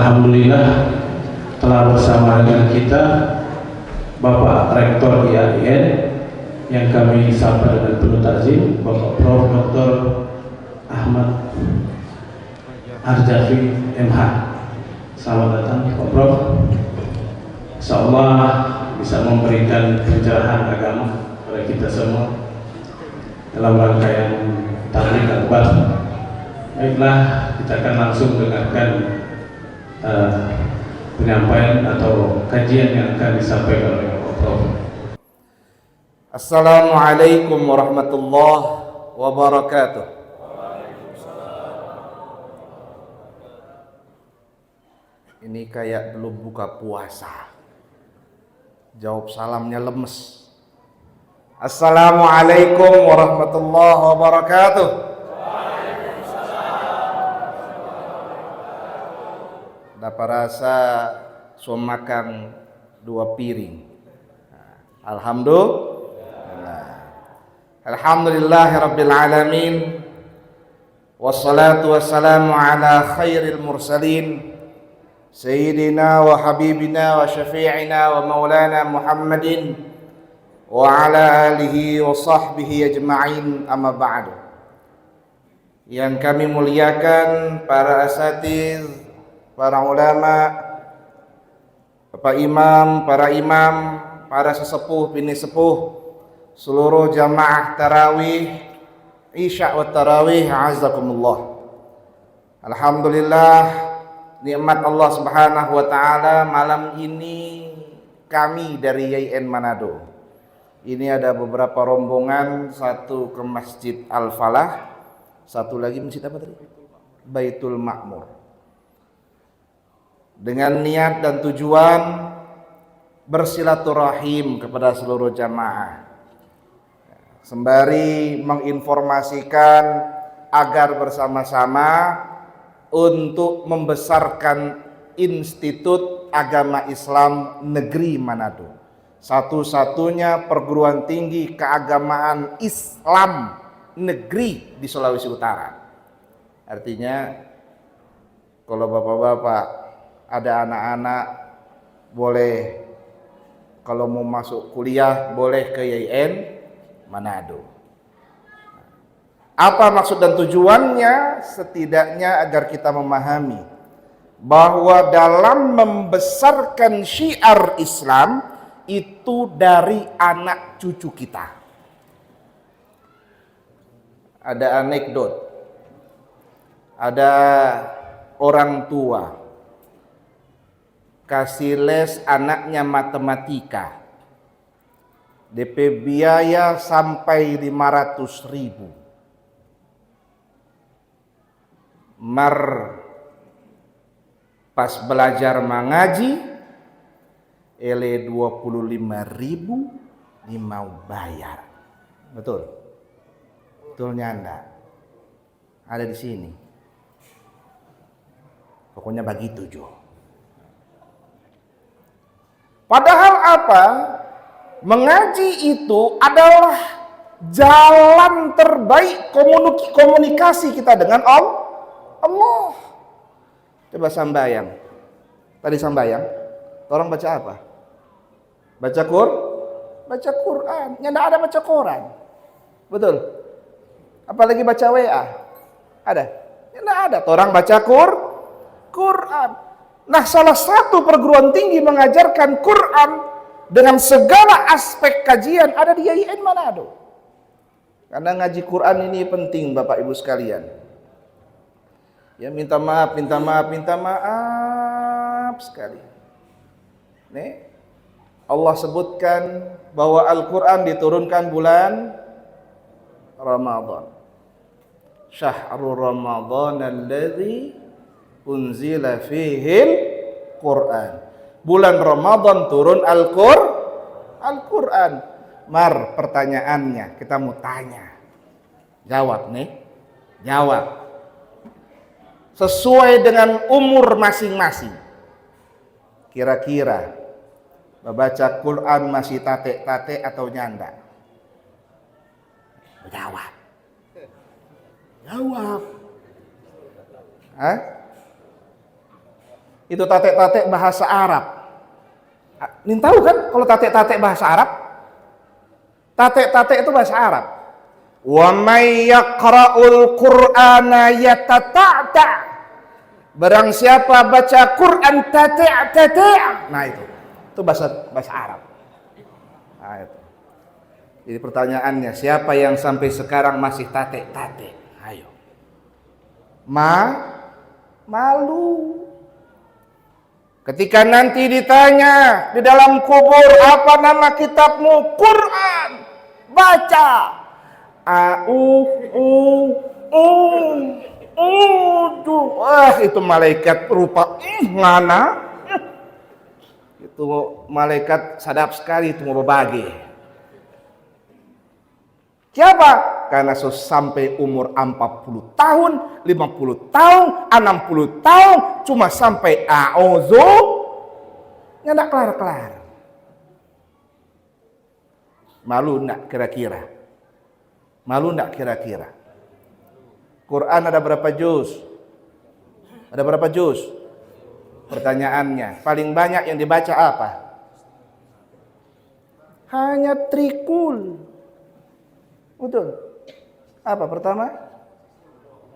Alhamdulillah telah bersama dengan kita Bapak Rektor IAIN yang kami sapa dengan penuh takzim, Bapak Prof. Dr. Ahmad Arjafi MH. Selamat datang Pak Prof. Insyaallah bisa memberikan pencerahan agama kepada kita semua dalam rangkaian tabligh akbar. Baiklah, kita akan langsung dengarkan penyampaian atau kajian yang akan disampaikan oleh Pak Prof. Assalamualaikum warahmatullahi wabarakatuh. Ini kayak belum buka puasa. Jawab salamnya lemes. Assalamualaikum warahmatullahi wabarakatuh. Dapat rasa so makan 2 piring. Alhamdulillahirabbil alamin. Wassalatu wassalamu ala khairil mursalin sayyidina wa habibina wa syafi'ina wa maulana Muhammadin wa ala alihi wa sahbihi ajma'in, amma ba'du. Yang kami muliakan para asatiz, para ulama, Bapak Imam, para imam, para sesepuh, bini sepuh, seluruh jamaah tarawih, isya wa tarawih, azakumullah. Alhamdulillah, nikmat Allah Subhanahu wa taala, malam ini kami dari IAIN Manado. Ini ada beberapa rombongan, satu ke Masjid Al-Falah, satu lagi masjid apa tadi? Baitul Ma'mur. Dengan niat dan tujuan bersilaturahim kepada seluruh jamaah, sembari menginformasikan agar bersama-sama untuk membesarkan Institut Agama Islam Negeri Manado, satu-satunya perguruan tinggi keagamaan Islam negeri di Sulawesi Utara. Artinya kalau bapak-bapak ada anak-anak, boleh kalau mau masuk kuliah boleh ke IAIN Manado. Apa maksud dan tujuannya? Setidaknya agar kita memahami bahwa dalam membesarkan syiar Islam itu dari anak cucu kita. Ada anekdot, ada orang tua kasih les anaknya matematika, DP biaya sampai 500.000. Pas belajar mengaji, ele 25.000 ini mau bayar. Betul? Betulnya anda ada di sini. Pokoknya begitu Jo. Padahal apa? Mengaji itu adalah jalan terbaik komunikasi kita dengan Allah. Coba sambayang. Tadi sambayang, orang baca apa? Baca Quran. Ya enggak ada baca Quran. Betul? Apalagi baca WA. Ada? Ya enggak ada. Orang baca Quran. Nah, salah satu perguruan tinggi mengajarkan Quran dengan segala aspek kajian ada di IAIN Manado. Karena ngaji Quran ini penting Bapak Ibu sekalian. Ya minta maaf sekali. Nih, Allah sebutkan bahwa Al-Quran diturunkan bulan Ramadan. Syahrul Ramadan alladzi unzila fihil Quran. Bulan Ramadan turun Al-Quran. Mar, pertanyaannya kita mau tanya. Jawab nih. Jawab. Sesuai dengan umur masing-masing. Kira-kira membaca Quran masih tate-tate atau nyanda? Jawab. Hah? Itu tatek-tatek bahasa Arab. Nin tahu kan kalau tatek-tatek bahasa Arab? Tatek-tatek itu bahasa Arab. Wa may yaqra'ul Qur'ana yatata'ta. Barang siapa baca Quran tatek-tatek. Nah itu bahasa Arab. Nah itu. Jadi pertanyaannya, siapa yang sampai sekarang masih tatek-tatek? Ayo. Malu. Ketika nanti ditanya di dalam kubur, apa nama kitabmu? Quran. Baca. Itu malaikat rupa ngana. Itu malaikat sadap sekali itu mau berbagi. Siapa? Karena sampai umur 40 tahun, 50 tahun, 60 tahun, cuma sampai a'udzu, nggak kelar-kelar. Malu enggak kira-kira? Malu enggak kira-kira? Quran ada berapa juz? Ada berapa juz? Pertanyaannya, paling banyak yang dibaca apa? Hanya trikul. Betul. Apa pertama?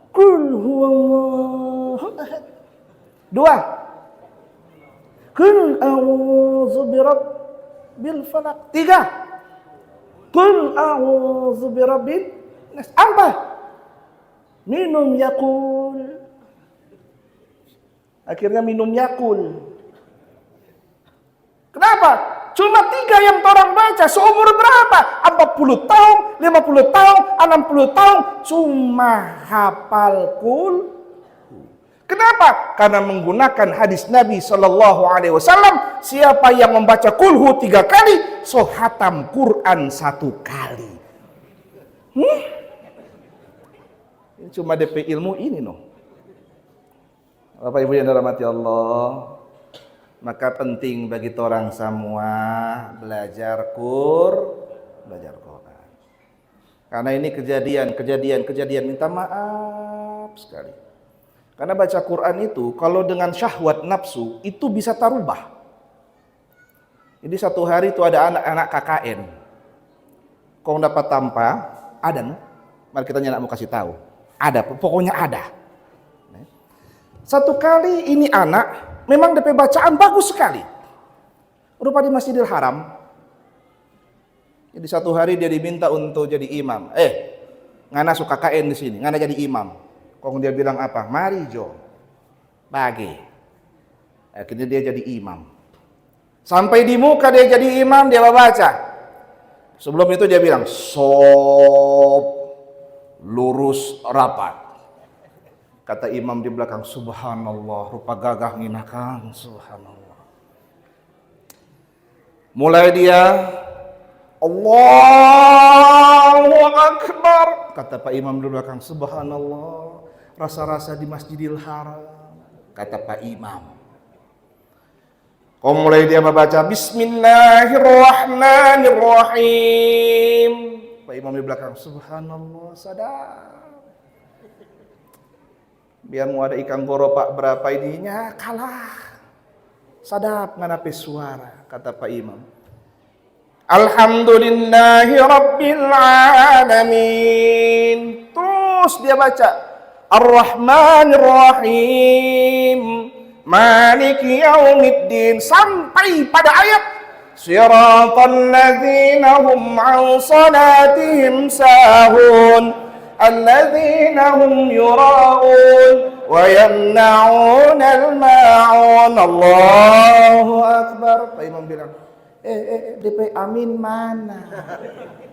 Qul huwallahu ahad. Dua. Qul a'udzu birabbil falaq. Tiga. Qul a'udzu birabbin nas. Empat. Minum yakul. Akhirnya minum yakul. Kenapa? Cuma 3 yang orang baca. Seumur berapa? 40 tahun, 50 tahun, 60 tahun. Cuma hafal kul. Kenapa? Karena menggunakan hadis Nabi SAW. Siapa yang membaca kulhu 3 kali, so hatam Quran 1 kali. Ini cuma DP ilmu ini no. Bapak Ibu yang dirahmati Allah, maka penting bagi orang semua belajar Quran. Karena ini kejadian minta maaf sekali. Karena baca Quran itu kalau dengan syahwat nafsu itu bisa tarubah. Jadi satu hari itu ada anak-anak KKN. Kau dapat tanpa ada no? Mari kita mau kasih tahu. Ada, pokoknya ada. Satu kali ini anak memang DP bacaan bagus sekali. Rupa di Masjidil Haram. Jadi satu hari dia diminta untuk jadi imam. Ngana suka KKN di sini, ngana jadi imam. Kok dia bilang apa? Mari Jo. Bagi. Akhirnya dia jadi imam. Sampai di muka dia jadi imam, dia baca. Sebelum itu dia bilang, "Sob, lurus rapat." Kata imam di belakang, subhanallah, rupa gagah nginakan, subhanallah. Mulai dia, Allahu Akbar. Kata Pak Imam di belakang, subhanallah, rasa-rasa di Masjidil Haram. Kata Pak Imam. Kau mulai dia membaca, Bismillahirrahmanirrahim. Pak Imam di belakang, subhanallah, sadar. Biar mau ada ikan goro pak berapa ininya kalah. Sadap nganape suara, kata Pak Imam. Alhamdulillahi Rabbil Alamin. Terus dia baca Ar-Rahmanir-Rahim Maliki Yaumiddin sampai pada ayat Siratal ladzina hum an salatihim sahun alladzina hum yura'un wa yamna'unal ma'un. Allahu Akbar. Pak Imam bilang, DP amin mana?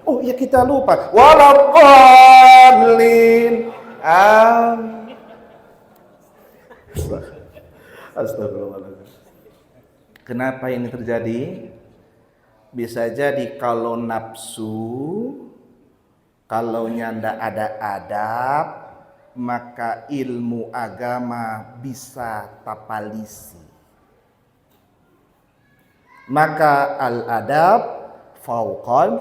Oh ya kita lupa. Waladdallin. Astagfirullahaladzim. Kenapa ini terjadi? Bisa jadi kalau nafsu, kalau ndak ada adab, maka ilmu agama bisa tapalisi. Maka al-adab fauqal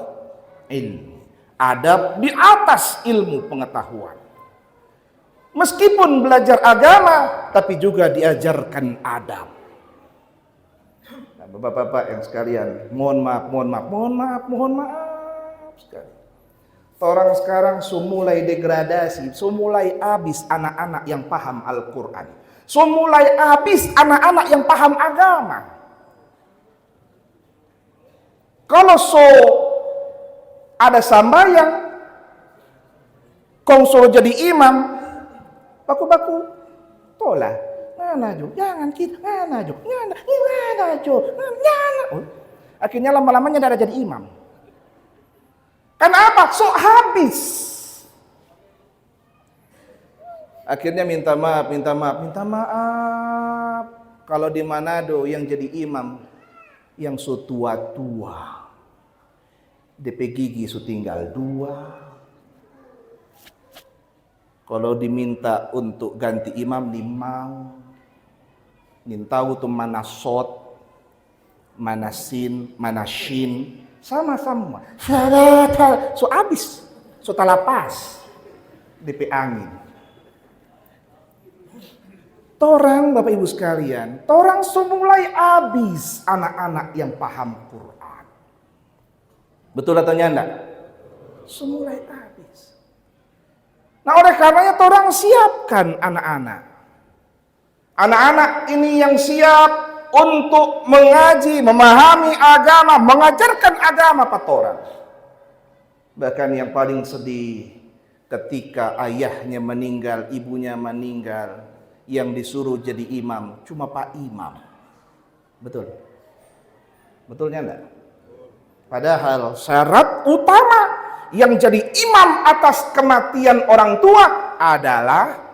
ilmu. Adab di atas ilmu pengetahuan. Meskipun belajar agama, tapi juga diajarkan adab. Bapak-bapak yang sekalian, mohon maaf sekali. Orang sekarang mulai degradasi, mulai habis anak-anak yang paham Al-Quran, mulai habis anak-anak yang paham agama. Kalau ada sambayang, kong jadi imam, baku-baku, tolak. Ngana jo, jangan kita, ngana jo. Akhirnya lama-lamanya tidak ada jadi imam. Kenapa? Habis. Akhirnya minta maaf. Kalau di Manado yang jadi imam, yang tua-tua, DP gigi tinggal 2. Kalau diminta untuk ganti imam, mau. Tahu tuh mana sot, mana sin, mana shin, sama-sama. Habis, talapas, DP angin. Torang Bapak Ibu sekalian, torang mulai habis anak-anak yang paham Quran. Betul atau enggak? Mulai habis. Nah, oleh karenanya torang siapkan anak-anak. Anak-anak ini yang siap untuk mengaji, memahami agama, mengajarkan agama patorang. Bahkan yang paling sedih ketika ayahnya meninggal, ibunya meninggal, yang disuruh jadi imam cuma Pak Imam. Betul? Betulnya enggak? Padahal syarat utama yang jadi imam atas kematian orang tua adalah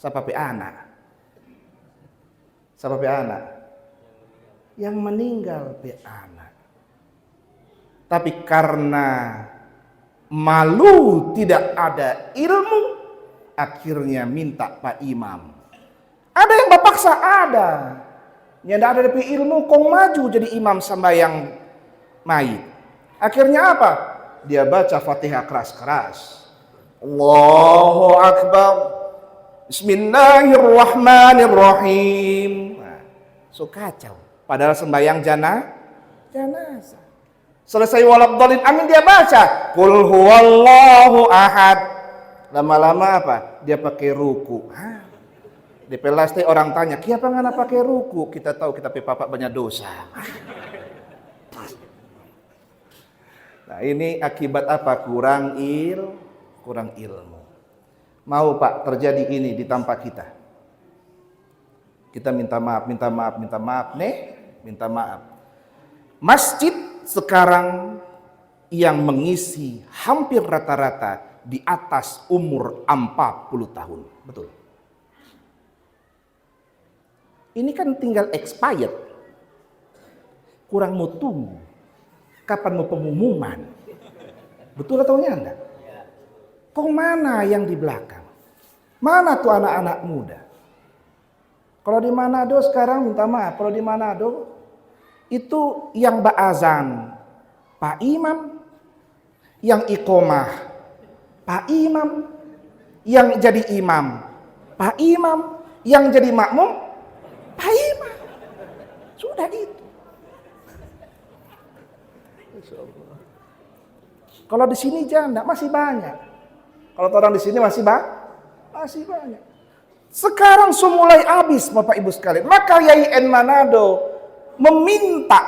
Siapa anak? Yang meninggal anak. Tapi karena malu tidak ada ilmu, akhirnya minta Pak Imam. Ada yang bapaksa, ada. Yang tidak ada DP ilmu, kong maju jadi imam sambayang mayit. Akhirnya apa? Dia baca Fatihah keras-keras. Allahu Akbar. Bismillahirrahmanirrahim. Nah, kacau. Padahal sembahyang jenazah. Selesai walabdallin amin dia baca. Qul huwallahu ahad. Lama-lama apa? Dia pakai ruku. Di pelasti orang tanya, "Kenapa ngana pakai ruku?" Kita tahu kita papak banyak dosa. Nah, ini akibat apa? Kurang ilmu. Mau Pak terjadi ini di tampak kita. Kita minta maaf nih, minta maaf. Masjid sekarang yang mengisi hampir rata-rata di atas umur 40 tahun. Betul. Ini kan tinggal expired. Kurang mau tunggu. Kapan mau pengumuman? Betul atau enggak? Kok mana yang di belakang? Mana tuh anak-anak muda? Kalau di Manado sekarang minta maaf, kalau di Manado itu yang ba'azan Pak Imam, yang iqomah Pak Imam, yang jadi imam Pak Imam, yang jadi makmum Pak Imam. Sudah itu. Kalau di sini janda masih banyak. Kalau orang di sini masih banyak. Sekarang mulai habis Bapak Ibu sekalian. Maka YIN Manado meminta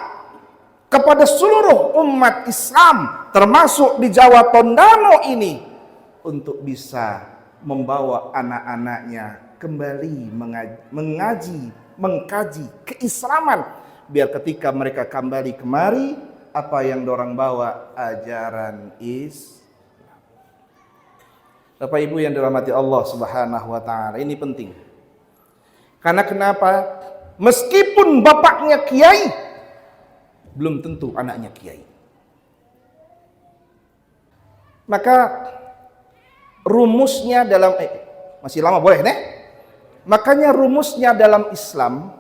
kepada seluruh umat Islam termasuk di Jawa Tondano ini untuk bisa membawa anak-anaknya kembali mengkaji keislaman, biar ketika mereka kembali kemari apa yang dorang bawa ajaran Islam. Bapak Ibu yang dirahmati Allah Subhanahu wa taala, ini penting. Karena kenapa? Meskipun bapaknya kiai, belum tentu anaknya kiai. Maka rumusnya dalam masih lama boleh nih? Makanya rumusnya dalam Islam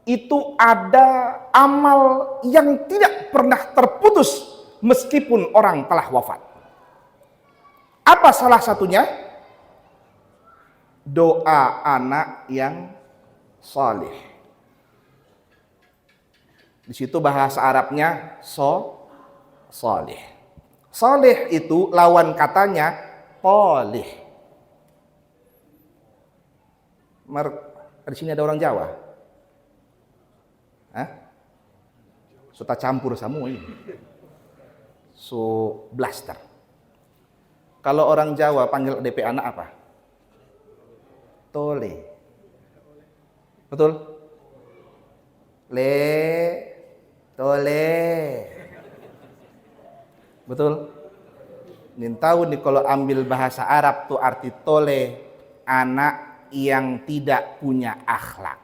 itu ada amal yang tidak pernah terputus meskipun orang telah wafat. Apa salah satunya? Doa anak yang saleh. Di situ bahasa Arabnya soleh. Soleh itu lawan katanya toleh. Di sini ada orang Jawa. Hah? Sudah campur semua ini. So blaster. Kalau orang Jawa panggil DP anak apa? Tole. Betul? Tole. Betul? Nih tahu nih kalau ambil bahasa Arab tuh arti tole, anak yang tidak punya akhlak.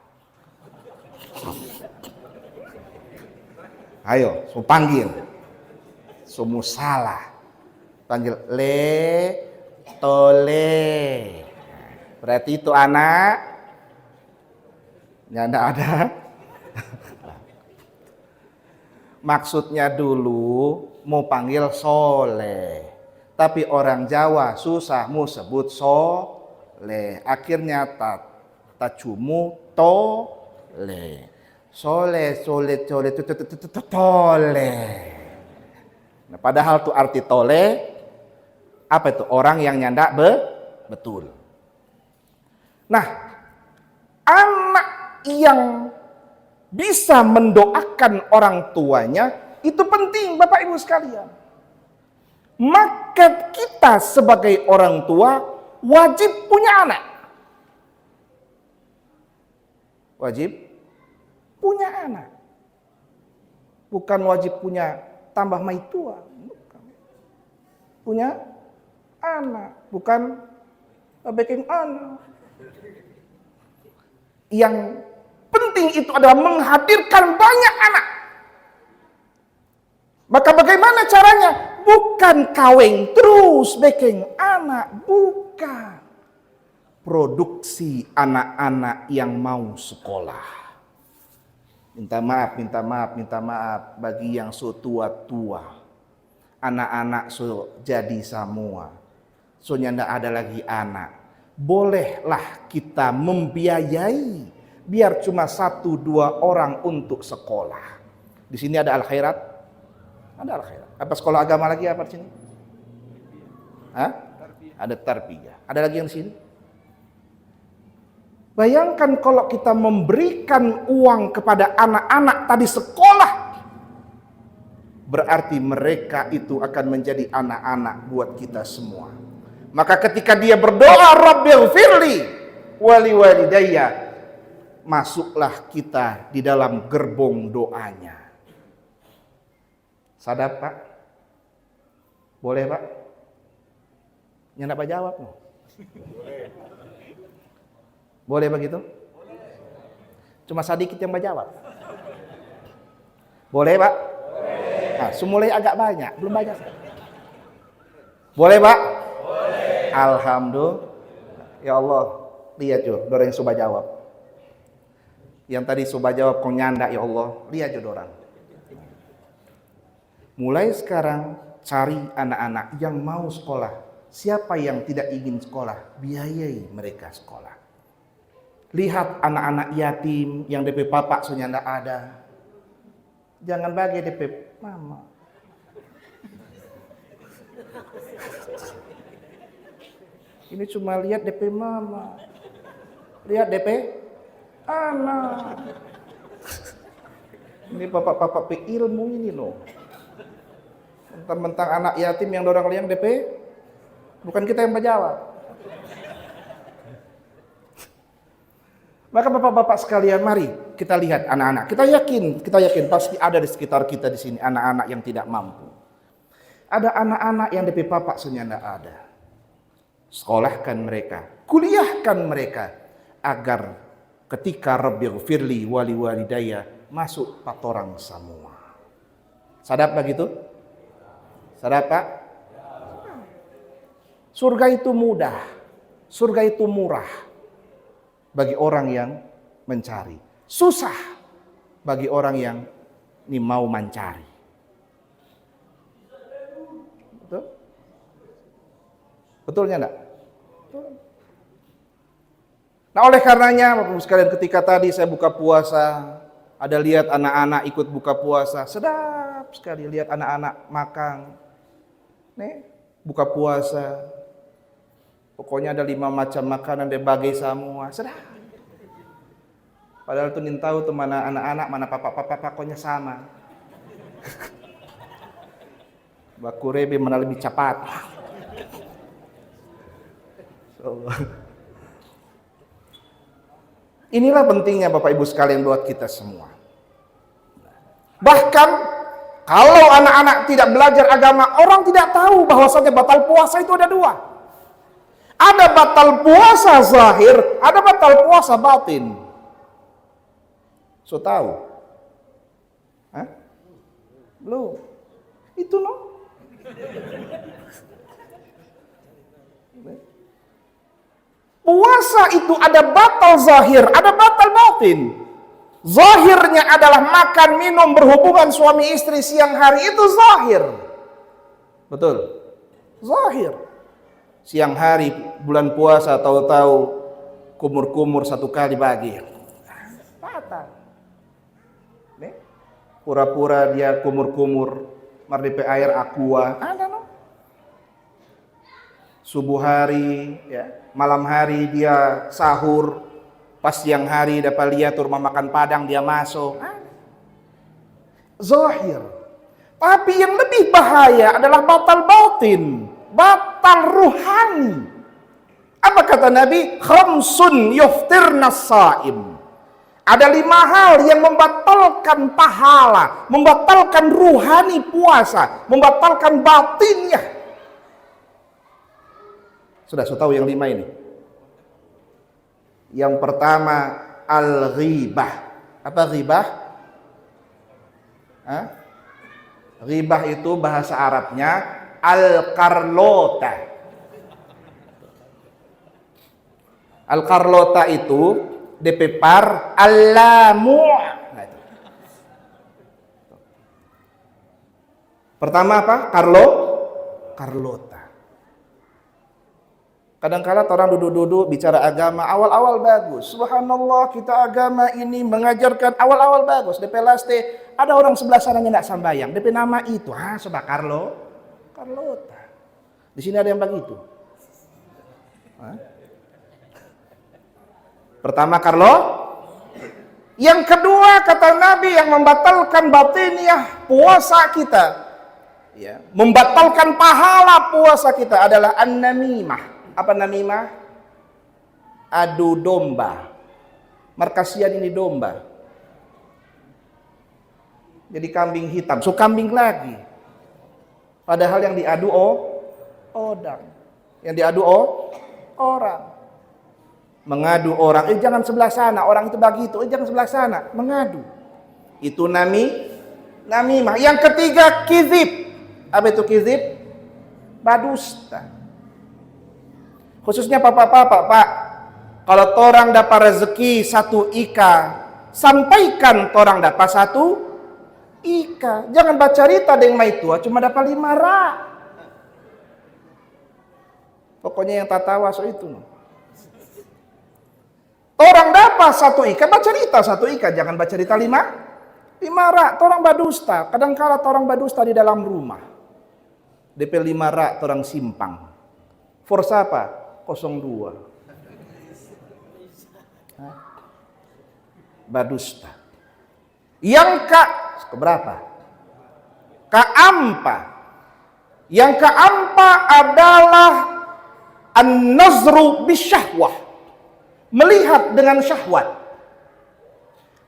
Ayo, so panggil. Semua salah. Panggil tole. Berarti itu anak nyanda ada. Maksudnya dulu mau panggil soleh, tapi orang Jawa susah mau sebut soleh, akhirnya tacumu tole, soleh tole. Nah, padahal tuh arti tole apa itu? Orang yang nyanda betul. Nah, anak yang bisa mendoakan orang tuanya itu penting, Bapak Ibu sekalian. Maka kita sebagai orang tua wajib punya anak. Wajib punya anak. Bukan wajib punya tambah mai tua. Bukan. Punya anak, bukan bikin anak. Yang penting itu adalah menghadirkan banyak anak. Maka bagaimana caranya? Bukan kawin terus bikin anak, bukan. Produksi anak-anak yang mau sekolah. Minta maaf bagi yang so tua-tua. Anak-anak so jadi semua. So nyanda ada lagi anak. Bolehlah kita membiayai biar cuma 1-2 orang untuk sekolah. Di sini ada Al-Khairat? Ada Al-Khairat. Apa sekolah agama lagi apa di sini? Hah? Ada Tarbiyah. Ada lagi yang di sini? Bayangkan kalau kita memberikan uang kepada anak-anak tadi sekolah, berarti mereka itu akan menjadi anak-anak buat kita semua. Maka ketika dia berdoa, Rabbighfirli wali walidayya, masuklah kita di dalam gerbong doanya. Sadar Pak? Boleh Pak? Nyanda Pak jawab. Boleh. Boleh begitu? Boleh. Cuma sedikit yang jawab. Boleh Pak? Boleh. Nah, semulai agak banyak, belum banyak. Boleh Pak? Boleh. Alhamdulillah. Ya Allah, lihat jo, orang yang coba jawab. Yang tadi coba jawab kau nyanda, ya Allah, lihat jo orang. Mulai sekarang cari anak-anak yang mau sekolah. Siapa yang tidak ingin sekolah, biayai mereka sekolah. Lihat anak-anak yatim yang DP papa soalnya ndak ada. Jangan bagi DP mama. Ini cuma lihat DP mama. Lihat DP anak. Ini bapak-bapak ilmu ini loh. Mentang-mentang anak yatim yang dorang liang DP, bukan kita yang menjawab. Maka bapak-bapak sekalian, mari kita lihat anak-anak. Kita yakin pasti ada di sekitar kita di sini anak-anak yang tidak mampu. Ada anak-anak yang DP papa senyanda ada. Sekolahkan mereka, kuliahkan mereka agar ketika Rabbighfirli wali walidayya masuk patorang semua. Sadap begitu? Sadap Pak? Surga itu mudah. Surga itu murah bagi orang yang mencari. Susah bagi orang yang ini mau mencari. Betul? Betulnya enggak? Betul. Nah oleh karenanya Bapak Ibu sekalian, ketika tadi saya buka puasa, Ada lihat anak-anak ikut buka puasa, sedap sekali lihat anak-anak makan. Nih, buka puasa. Pokoknya ada 5 macam makanan dibagi semua, sedap. Padahal tuh nin tahu tuh mana anak-anak, mana papa-papa, pokoknya sama. Bakurebe mana lebih cepat. So, inilah pentingnya Bapak Ibu sekalian buat kita semua. Bahkan kalau anak-anak tidak belajar agama, orang tidak tahu bahwasanya batal puasa itu ada 2. Ada batal puasa zahir, ada batal puasa batin. So tahu? Hah? Belum. Itu no. Puasa itu ada batal zahir, ada batal batin. Zahirnya adalah makan, minum, berhubungan suami istri siang hari, itu zahir. Betul? Zahir. Siang hari bulan puasa tahu-tahu kumur-kumur 1 kali bagi. Batal. Nih, pura-pura dia kumur-kumur, mardipe air aqua. Ada no. Subuh hari, ya, malam hari dia sahur, pas siang hari dapat lihat rumah makan Padang dia masuk. Zahir. Tapi yang lebih bahaya adalah batal batin, batal ruhani. Apa kata Nabi? Khamsun yuftirna saim. Ada 5 hal yang membatalkan pahala, membatalkan ruhani puasa, membatalkan batinnya. Sudah tahu yang 5 ini. Yang pertama al-ghibah. Apa ghibah? Ghibah itu bahasa Arabnya al-karlota. Al-karlota itu DP par al-lamu'. Pertama apa? Karlota. Kadang-kala orang duduk-duduk bicara agama, awal-awal bagus. Subhanallah, kita agama ini mengajarkan awal-awal bagus. DP laste, ada orang sebelah sananya enggak sambayang. DP nama itu, sebab Karlota. Di sini ada yang begitu. Pertama Yang kedua kata Nabi yang membatalkan batiniah puasa kita, ya, membatalkan pahala puasa kita adalah an-namimah. Apa namimah? Adu domba. Markasian ini domba. Jadi kambing hitam. So kambing lagi. Padahal yang diadu odang. Yang diadu orang. Mengadu orang. Jangan sebelah sana. Orang itu begitu. Jangan sebelah sana. Mengadu. Itu namimah. Yang ketiga kizib. Apa itu kizib? Badusta. Khususnya papa-papa, Pak, kalau torang dapat rezeki 1 ika, sampaikan torang dapat 1 ika. Jangan baca cerita dengan mai tua cuma dapat 5 rak. Pokoknya yang tatawa so itu. Torang dapat 1 ika, baca cerita 1 ika, jangan baca cerita 5 rak. Torang badusta, kadang-kala torang badusta di dalam rumah. DP 5 rak torang simpang. For siapa? 02. Badusta. Yang keberapa? Keempat. Yang keempat adalah an-nazru bisyahwah. Melihat dengan syahwat.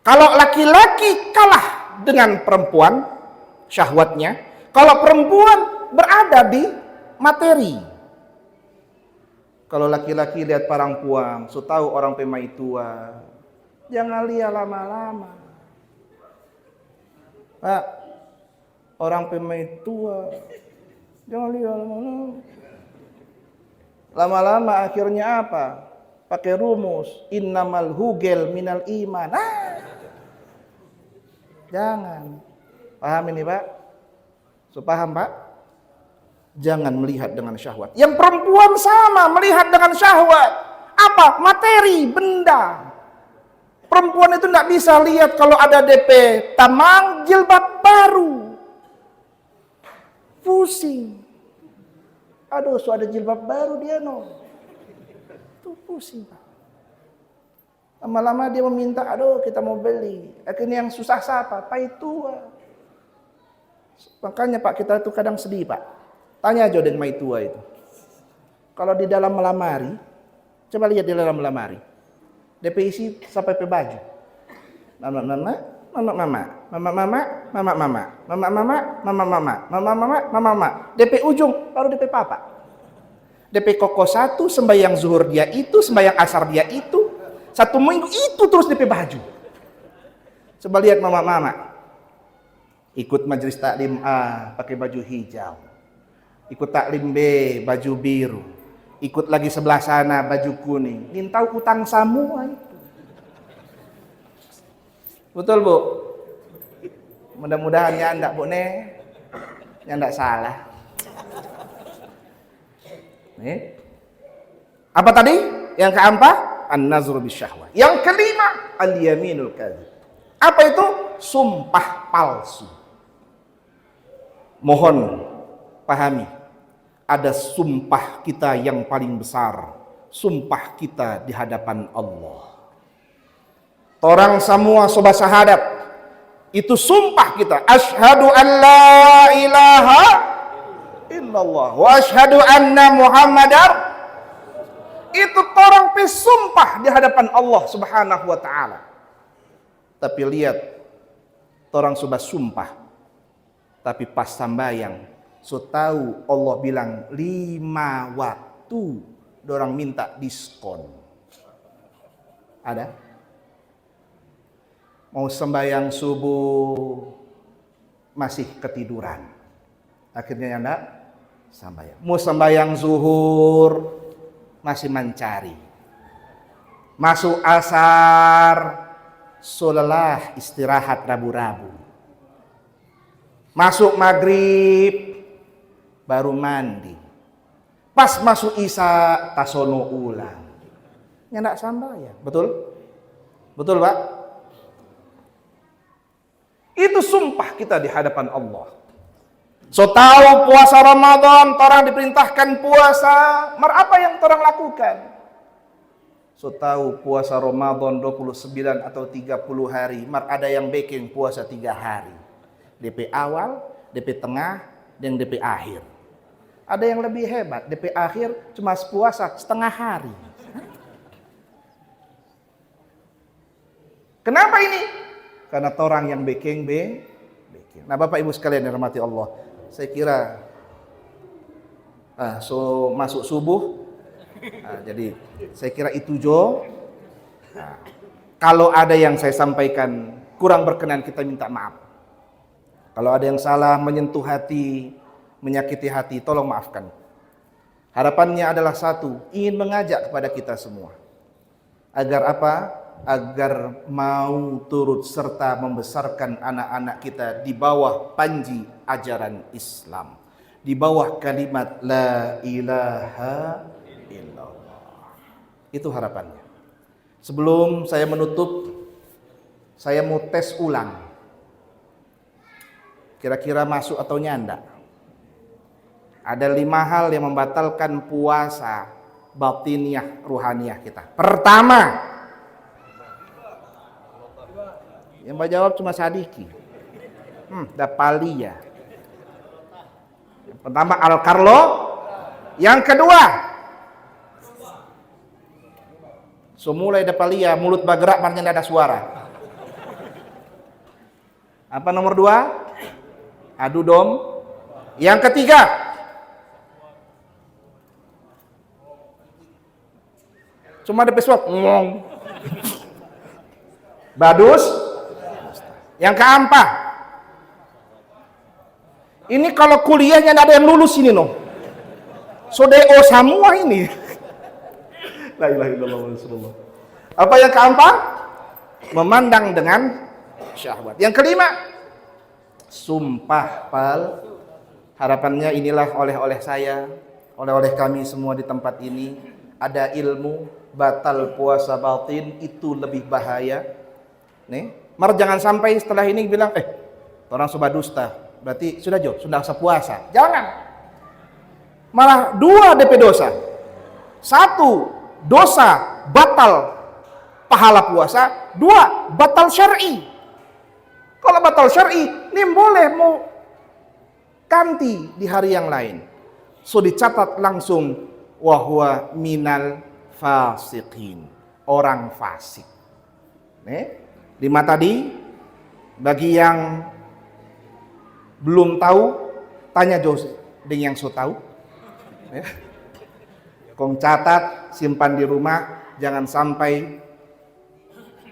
Kalau laki-laki kalah dengan perempuan syahwatnya, kalau perempuan berada di materi. Kalau laki-laki lihat perempuan, so tahu orang pemai tua, jangan lihat lama-lama. Pak, orang pemai tua, jangan lihat lama-lama. Lama-lama akhirnya apa? Pakai rumus, innamal hugel minal iman. Jangan. Paham ini Pak? So paham Pak? Jangan melihat dengan syahwat. Yang perempuan sama melihat dengan syahwat. Apa? Materi, benda. Perempuan itu tidak bisa lihat kalau ada DP tamang jilbab baru. Pusing. Aduh, so ada jilbab baru dia no. Itu pusing Pak. Lama-lama dia meminta, aduh kita mau beli. Akhirnya yang susah siapa? Pak itu. Makanya Pak kita itu kadang sedih Pak. Tanya aja dengan Maitua itu. Kalau di dalam lemari, coba lihat di dalam lemari. DP isi sampai pe baju. Mama, mama, mama, mama, mama, mama, mama, mama, mama, mama, mama, mama, mama, mama, mama, mama. DP ujung baru DP papa. DP koko satu sembahyang zuhur dia itu, sembahyang asar dia itu, satu minggu itu terus DP baju. Coba lihat mama-mama. Ikut majelis taklim A pakai baju hijau. Ikut taklim B baju biru. Ikut lagi sebelah sana baju kuning. Ini tahu utang semua itu. Betul Bu? Mudah-mudahan ya enggak Bu Ne. Ya enggak salah. Nih. Apa tadi? Yang keempat, an-nazru bisyahwat. Yang kelima, al-yaminul kadzib. Apa itu? Sumpah palsu. Mohon pahami. Ada sumpah kita yang paling besar. Sumpah kita di hadapan Allah. Orang semua sobat syahadat. Itu sumpah kita. Asyhadu an la ilaha illallah. Wa asyhadu anna muhammadar. Itu orang pesumpah di hadapan Allah subhanahu wa ta'ala. Tapi lihat. Orang sobat sumpah. Tapi pas sambayang. So tahu Allah bilang 5 waktu dorang minta diskon. Ada? Mau sembahyang subuh masih ketiduran. Akhirnya enggak sembahyang. Mau sembahyang zuhur masih mencari. Masuk asar so lelah istirahat rabu-rabu. Masuk maghrib baru mandi. Pas masuk isya tasono ulang. Ya enggak sembahyang. Betul? Betul Pak? Itu sumpah kita di hadapan Allah. So tahu puasa Ramadan, orang diperintahkan puasa, apa yang orang lakukan? So tahu puasa Ramadan 29 atau 30 hari, ada yang bikin puasa 3 hari. DP awal, DP tengah, dan DP akhir. Ada yang lebih hebat, DP akhir cuma puasa setengah hari. Kenapa ini? Karena orang yang bikin. Nah Bapak Ibu sekalian yang dirahmati Allah, saya kira so masuk subuh, jadi saya kira itu Jo. Kalau ada yang saya sampaikan kurang berkenan, kita minta maaf. Kalau ada yang salah, menyentuh hati, menyakiti hati, tolong maafkan. Harapannya adalah satu, ingin mengajak kepada kita semua. Agar apa? Agar mau turut serta membesarkan anak-anak kita di bawah panji ajaran Islam. Di bawah kalimat La ilaha illallah. Itu harapannya. Sebelum saya menutup, saya mau tes ulang. Kira-kira masuk atau nyanda? Ada 5 hal yang membatalkan puasa batiniah ruhaniyah kita. Pertama, yang menjawab cuma Sadiki. Dapalia. Yang pertama Al-Karlo. Yang kedua, so mulai Dapalia, mulut bergerak maknanya ada suara. Apa nomor 2? Adu dom. Yang ketiga, cuma ada pesuap ngomong. Badus. Yang keempat, ini kalau kuliahnya ada yang lulus ini no. So DO semua ini. La ilaha illallah Rasulullah. Apa yang keempat? Memandang dengan syahwat. Yang kelima, sumpah palsu. Harapannya inilah oleh saya, oleh kami semua di tempat ini, ada ilmu batal puasa batin itu lebih bahaya Nih, mar jangan sampai setelah ini bilang orang sobat dusta, berarti sudah sudah sepuasa. Jangan. Malah 2 DP dosa. 1 dosa batal pahala puasa, 2 batal syar'i. Kalau batal syar'i, ini boleh mau ganti di hari yang lain. So dicatat langsung wahwa minal fasiqin, orang fasik. Nih, 5 tadi bagi yang belum tahu tanya Jose dengan yang so tahu. Ya. Kong catat, simpan di rumah, jangan sampai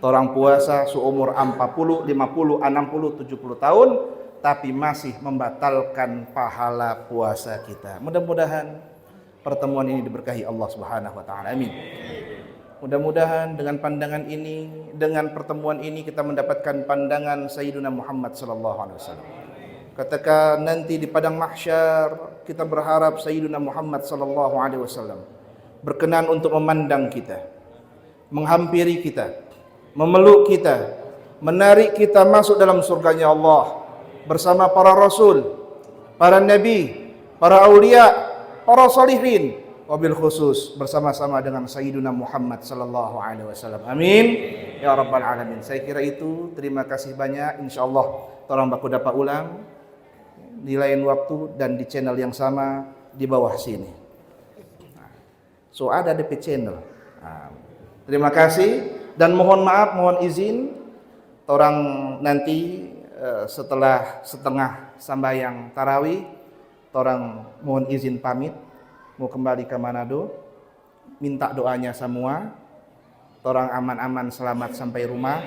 orang puasa seumur 40, 50, 60, 70 tahun tapi masih membatalkan pahala puasa kita. Mudah-mudahan pertemuan ini diberkahi Allah Subhanahu wa taala. Amin. Mudah-mudahan dengan pandangan ini, dengan pertemuan ini kita mendapatkan pandangan Sayyidina Muhammad sallallahu alaihi wasallam. Ketika nanti di padang mahsyar kita berharap Sayyidina Muhammad sallallahu alaihi wasallam berkenan untuk memandang kita, menghampiri kita, memeluk kita, menarik kita masuk dalam surganya Allah bersama para rasul, para nabi, para aulia, para salihin, wabil khusus bersama-sama dengan Sayyidina Muhammad sallallahu alaihi wasallam. Amin ya rabbal alamin. Saya kira itu. Terima kasih banyak. Insyaallah orang baku dapat ulang di lain waktu dan di channel yang sama di bawah sini. So ada DP channel. Terima kasih dan mohon maaf, mohon izin orang nanti setelah setengah sambayang tarawih orang mohon izin pamit mau kembali ke Manado, minta doanya semua orang aman-aman selamat sampai rumah,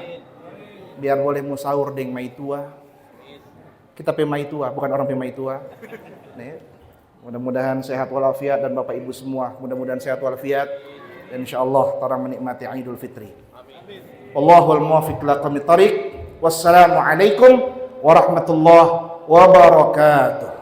biar boleh mau sahur deng mai tua. Kita pemai tua, bukan orang pemai tua. Nih, mudah-mudahan sehat walafiat dan Bapak Ibu semua, mudah-mudahan sehat walafiat dan insyaallah orang menikmati Idul Fitri. Wallahul muwaffiq laqamit thariq. Wassalamualaikum warahmatullahi wabarakatuh.